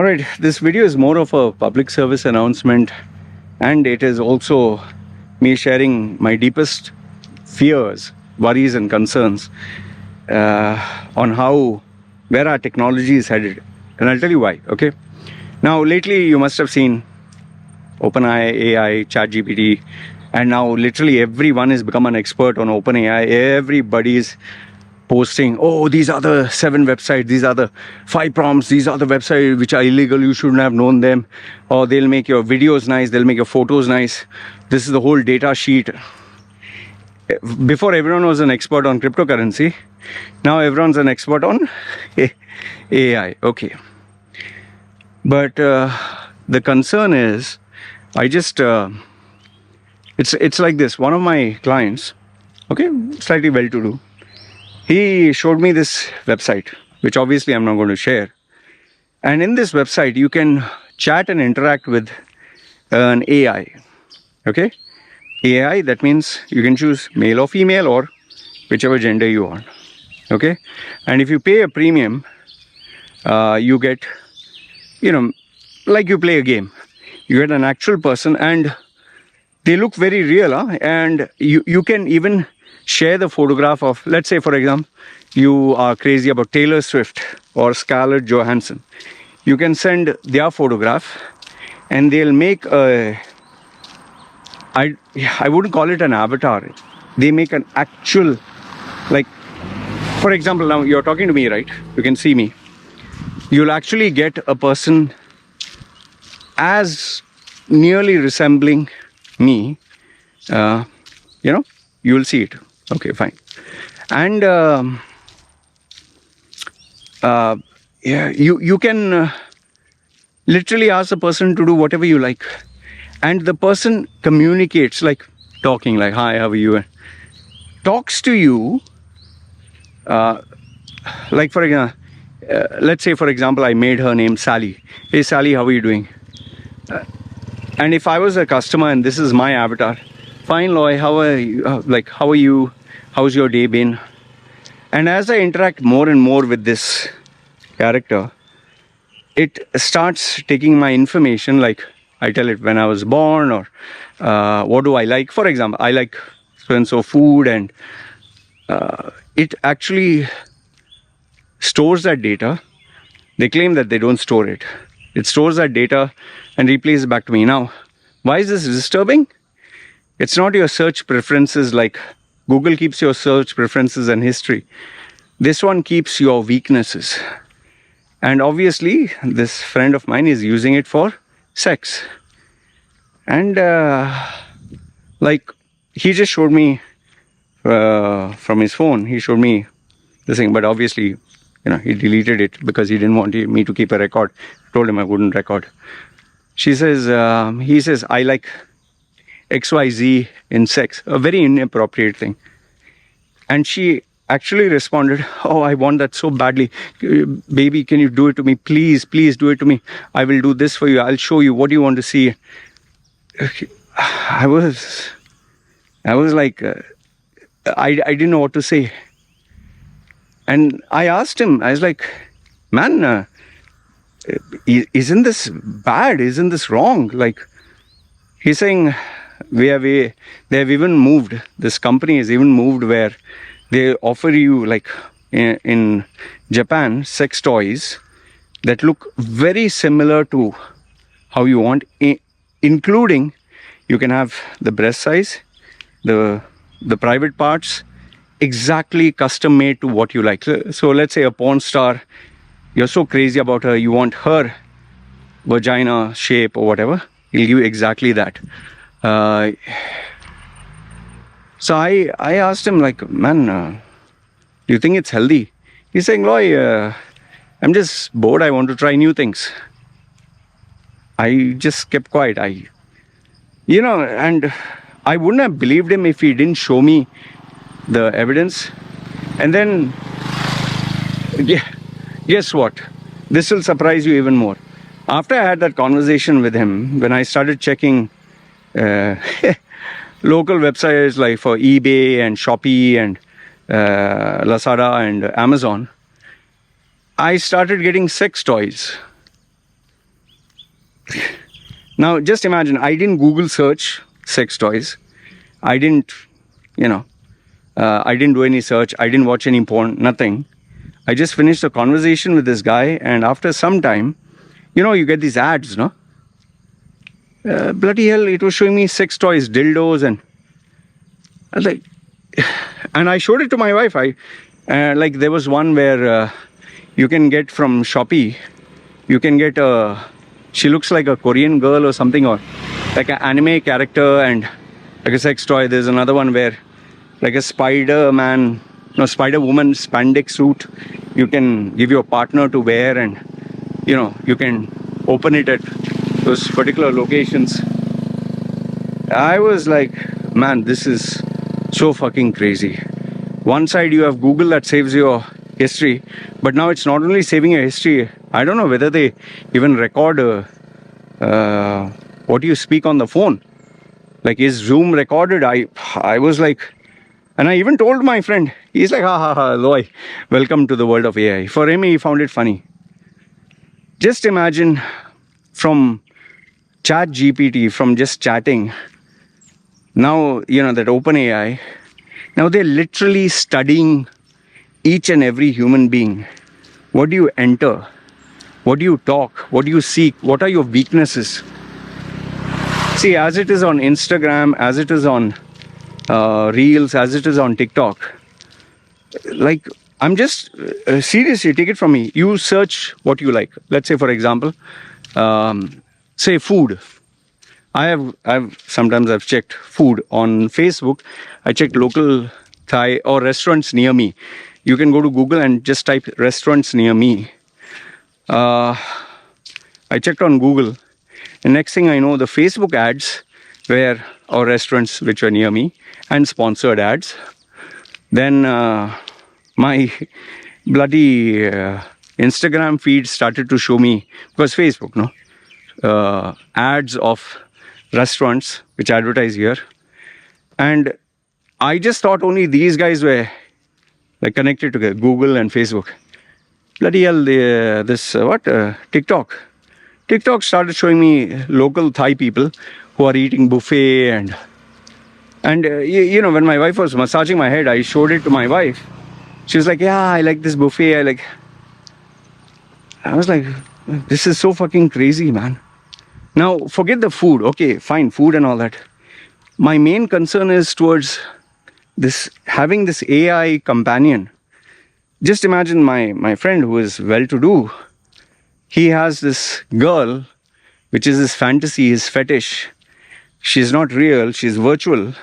Alright, this video is more of a public service announcement, and it is also me sharing my deepest fears, worries and concerns on where our technology is headed. And I'll tell you why, okay? Now, lately you must have seen OpenAI, AI, ChatGPT, and now literally everyone has become an expert on OpenAI. Everybody is posting, oh, these are the 7 websites, these are the 5 prompts, these are the websites which are illegal, you shouldn't have known them, or they'll make your videos nice, they'll make your photos nice. This is the whole data sheet. Before, everyone was an expert on cryptocurrency. Now everyone's an expert on AI. Okay, but the concern is, it's like this. One of my clients, okay, slightly well-to-do, he showed me this website, which obviously I'm not going to share. And in this website, you can chat and interact with an AI. Okay? AI, that means you can choose male or female or whichever gender you want. Okay? And if you pay a premium, you get, like you play a game. You get an actual person and they look very real. And you can even share the photograph of, let's say, for example, you are crazy about Taylor Swift or Scarlett Johansson. You can send their photograph and they'll make I wouldn't call it an avatar. They make an actual, like, for example, now you're talking to me, right? You can see me. You'll actually get a person as nearly resembling me. You'll see it. Okay, fine. And you can literally ask the person to do whatever you like, and the person communicates, like talking, like, hi, how are you? Talks to you like, for example, let's say, for example, I made her name Sally. Hey Sally, how are you doing? And if I was a customer and this is my avatar, fine, Loy, how are you? How are you? How's your day been? And as I interact more and more with this character, it starts taking my information, like I tell it when I was born, or what do I like. For example, I like so-and-so food, and it actually stores that data. They claim that they don't store it. It stores that data and replays it back to me. Now, why is this disturbing? It's not your search preferences, like Google keeps your search preferences and history. This one keeps your weaknesses. And obviously, this friend of mine is using it for sex. And he just showed me from his phone, he showed me this thing, but obviously, he deleted it because he didn't want me to keep a record. I told him I wouldn't record. He says, I like XYZ in sex, a very inappropriate thing. And she actually responded, oh, I want that so badly. Baby, can you do it to me? Please, please do it to me. I will do this for you. I'll show you. What do you want to see? I was like, I didn't know what to say. And I asked him, I was like, man, isn't this bad? Isn't this wrong? Like, he's saying, they have even moved, this company has even moved where they offer you, like in Japan, sex toys that look very similar to how you want, including you can have the breast size, the private parts, exactly custom made to what you like. So let's say a porn star, you're so crazy about her, you want her vagina shape or whatever, he'll give you exactly that. So I asked him, like, man, do you think it's healthy? He's saying, Loy, I'm just bored. I want to try new things. I just kept quiet. And I wouldn't have believed him if he didn't show me the evidence. And then, guess what? This will surprise you even more. After I had that conversation with him, when I started checking local websites like for eBay and Shopee and Lazada and Amazon, I started getting sex toys. Now, just imagine, I didn't Google search sex toys. I didn't, you know, I didn't do any search. I didn't watch any porn, nothing. I just finished a conversation with this guy, and after some time, you get these ads, no? Bloody hell, it was showing me sex toys, dildos, and I was like, and I showed it to my wife. Like there was one where you can get from Shopee, you can get she looks like a Korean girl or something, or like an anime character and like a sex toy. There's another one where like a Spider-Man, no, Spider-Woman spandex suit you can give your partner to wear, and you can open it at those particular locations. I was like, man, this is so fucking crazy. One side you have Google that saves your history, but now it's not only saving your history. I don't know whether they even record what you speak on the phone. Like, is Zoom recorded? I was like, and I even told my friend, he's like, ha ha ha, Loy, welcome to the world of AI. For him, he found it funny. Just imagine, from chat GPT, from just chatting, now, that OpenAI, now they're literally studying each and every human being. What do you enter? What do you talk? What do you seek? What are your weaknesses? See, as it is on Instagram, as it is on Reels, as it is on TikTok, like, I'm just, seriously, take it from me. You search what you like. Let's say, for example, say food. Sometimes I've checked food on Facebook. I checked local Thai or restaurants near me. You can go to Google and just type restaurants near me. I checked on Google, and next thing I know, the Facebook ads were or restaurants which were near me, and sponsored ads. Then my bloody Instagram feed started to show me, because Facebook, ads of restaurants which advertise here. And I just thought only these guys were like connected together, Google and Facebook. Bloody hell, TikTok. TikTok started showing me local Thai people who are eating buffet, and when my wife was massaging my head, I showed it to my wife. She was like, yeah, I like this buffet. I was like, this is so fucking crazy, man. Now, forget the food. Okay, fine, food and all that. My main concern is towards this, having this AI companion. Just imagine my friend who is well-to-do. He has this girl, which is his fantasy, his fetish. She's not real, she's virtual.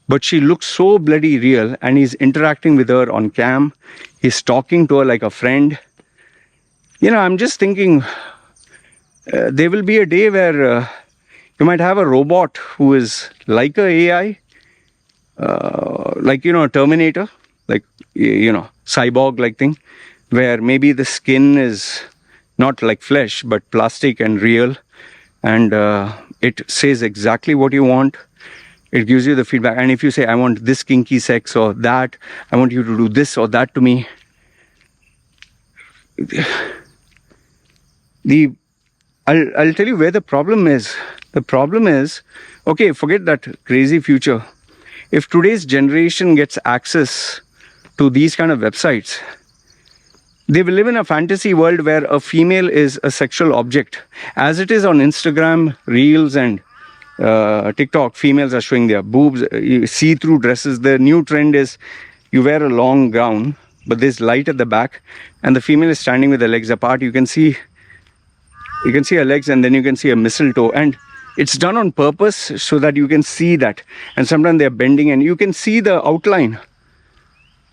But she looks so bloody real, and he's interacting with her on cam. He's talking to her like a friend. I'm just thinking, there will be a day where you might have a robot who is like a AI, like, Terminator, like, cyborg-like thing, where maybe the skin is not like flesh, but plastic and real, and it says exactly what you want. It gives you the feedback. And if you say, I want this kinky sex or that, I want you to do this or that to me. I'll tell you where the problem is. The problem is, okay, forget that crazy future. If today's generation gets access to these kind of websites, they will live in a fantasy world where a female is a sexual object. As it is on Instagram, Reels, and TikTok, females are showing their boobs, see-through dresses. The new trend is you wear a long gown, but there's light at the back, and the female is standing with her legs apart. You can see her legs, and then you can see a mistletoe, and it's done on purpose so that you can see that. And sometimes they're bending, and you can see the outline,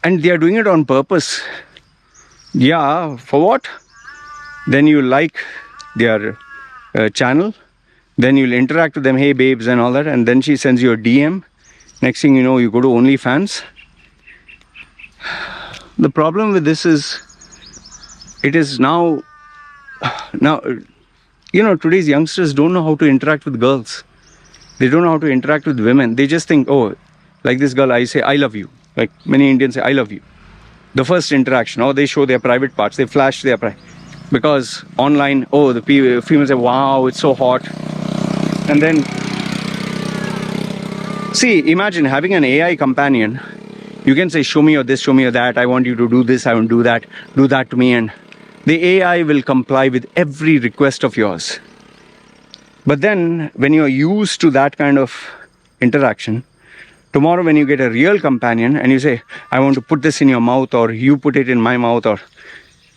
and they are doing it on purpose. Yeah, for what? Then you like their channel. Then you'll interact with them, hey babes and all that, and then she sends you a DM. Next thing you know, you go to OnlyFans. The problem with this is, it is now, today's youngsters don't know how to interact with girls. They don't know how to interact with women. They just think, oh, like this girl, I say, I love you. Like many Indians say, I love you. The first interaction, or they show their private parts, they flash their Because online, oh, the females say, wow, it's so hot. And then, see, imagine having an AI companion. You can say, show me your this, show me your that. I want you to do this, I want to do that to me. And the AI will comply with every request of yours. But then, when you're used to that kind of interaction, tomorrow when you get a real companion and you say, I want to put this in your mouth, or you put it in my mouth, or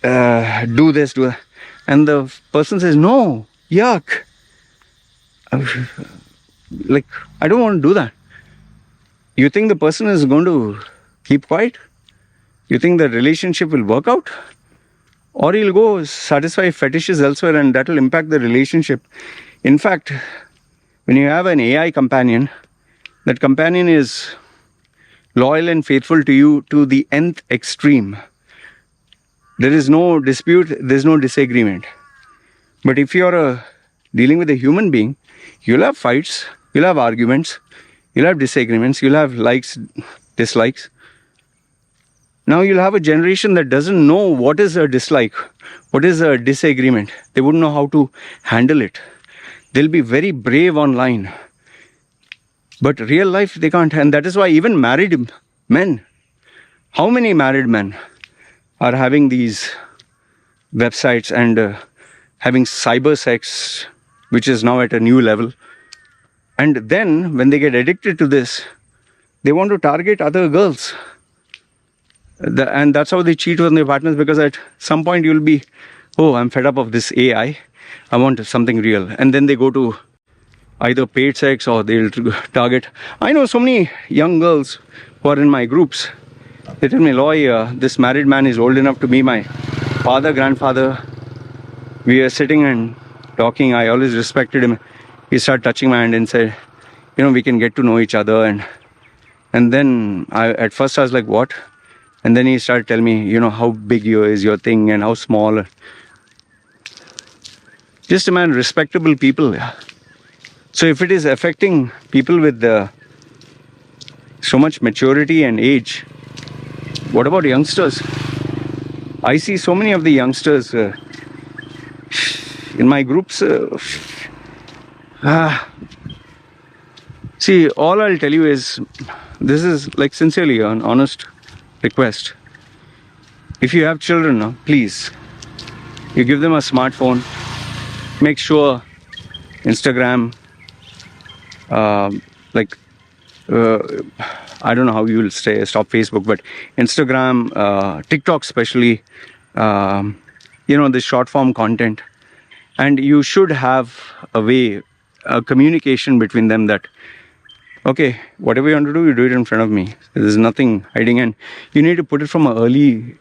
do this, do that. And the person says, no, yuck. Like, I don't want to do that. You think the person is going to keep quiet? You think the relationship will work out? Or he'll go satisfy fetishes elsewhere, and that will impact the relationship. In fact, when you have an AI companion, that companion is loyal and faithful to you to the nth extreme. There is no dispute, there is no disagreement. But if you're dealing with a human being, you'll have fights, you'll have arguments, you'll have disagreements, you'll have likes, dislikes. Now you'll have a generation that doesn't know what is a dislike, what is a disagreement. They wouldn't know how to handle it. They'll be very brave online. But real life, they can't. And that is why even married men, how many married men are having these websites and having cyber sex, which is now at a new level. And then when they get addicted to this, they want to target other girls. And that's how they cheat on their partners, because at some point you'll be, oh, I'm fed up of this AI. I want something real. And then they go to either paid sex or they'll target. I know so many young girls who are in my groups. They tell me, Loy, this married man is old enough to be my father, grandfather. We are sitting and talking. I always respected him. He started touching my hand and said, we can get to know each other. And then at first I was like, what? And then he started telling me, how big is your thing and how small. Just imagine, respectable people. So if it is affecting people with so much maturity and age, what about youngsters? I see so many of the youngsters in my groups. See, all I'll tell you is, this is like sincerely an honest request. If you have children, please, you give them a smartphone. Make sure Instagram, I don't know how you will stop Facebook, but Instagram, TikTok especially, the short form content. And you should have a communication between them that, okay, whatever you want to do, you do it in front of me. There's nothing hiding, and you need to put it from an early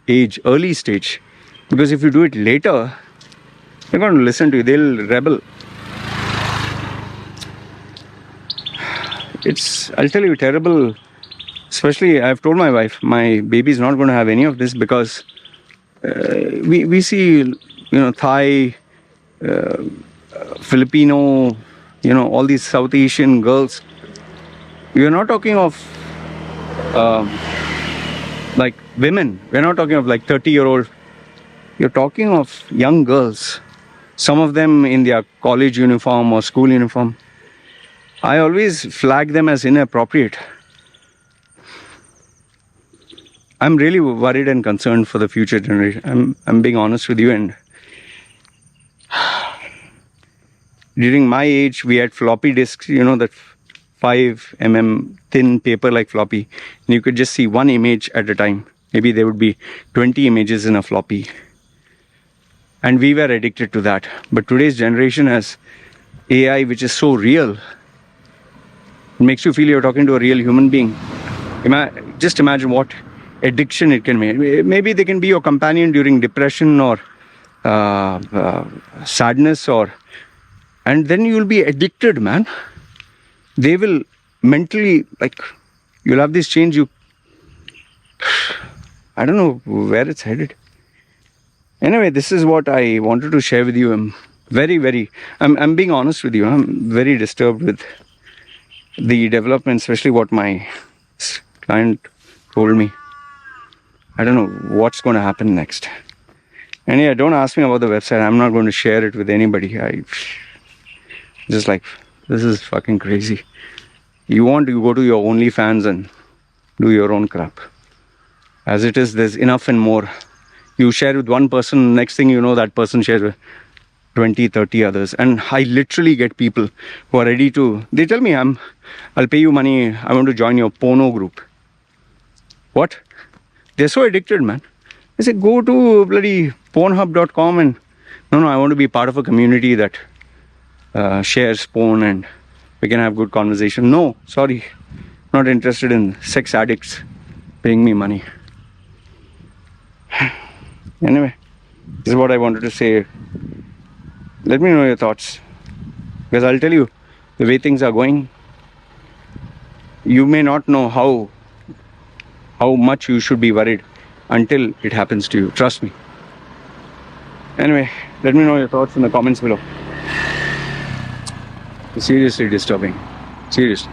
stage. Because if you do it later, they're going to listen to you, they'll rebel. I'll tell you, terrible. Especially, I've told my wife, my baby's not going to have any of this, because we see, Thai, Filipino, all these South Asian girls. We're not talking of like women. We're not talking of like 30-year-old. You're talking of young girls. Some of them in their college uniform or school uniform. I always flag them as inappropriate. I'm really worried and concerned for the future generation. I'm being honest with you. And during my age, we had floppy disks, that 5 mm thin paper like floppy. And you could just see one image at a time. Maybe there would be 20 images in a floppy. And we were addicted to that. But today's generation has AI, which is so real. It makes you feel you're talking to a real human being. Just imagine what addiction it can make. Maybe they can be your companion during depression or sadness, and then you'll be addicted, man. They will mentally, you'll have this change. I don't know where it's headed. Anyway, this is what I wanted to share with you. I'm being honest with you. I'm very disturbed with the development, especially what my client told me. I don't know what's going to happen next. And yeah, don't ask me about the website. I'm not going to share it with anybody. I just like, this is fucking crazy. You want to go to your OnlyFans and do your own crap. As it is, there's enough and more. You share with one person, next thing you know, that person shares with 20, 30 others. And I literally get people who are ready to, they tell me, I'll pay you money, I want to join your porno group. What? They're so addicted, man. I say, go to bloody pornhub.com and, no, I want to be part of a community that shares porn and we can have good conversation. No, sorry. Not interested in sex addicts paying me money. Anyway, this is what I wanted to say. Let me know your thoughts. Because I'll tell you, the way things are going, you may not know how much you should be worried until it happens to you. Trust me. Anyway, let me know your thoughts in the comments below. It's seriously disturbing. Seriously.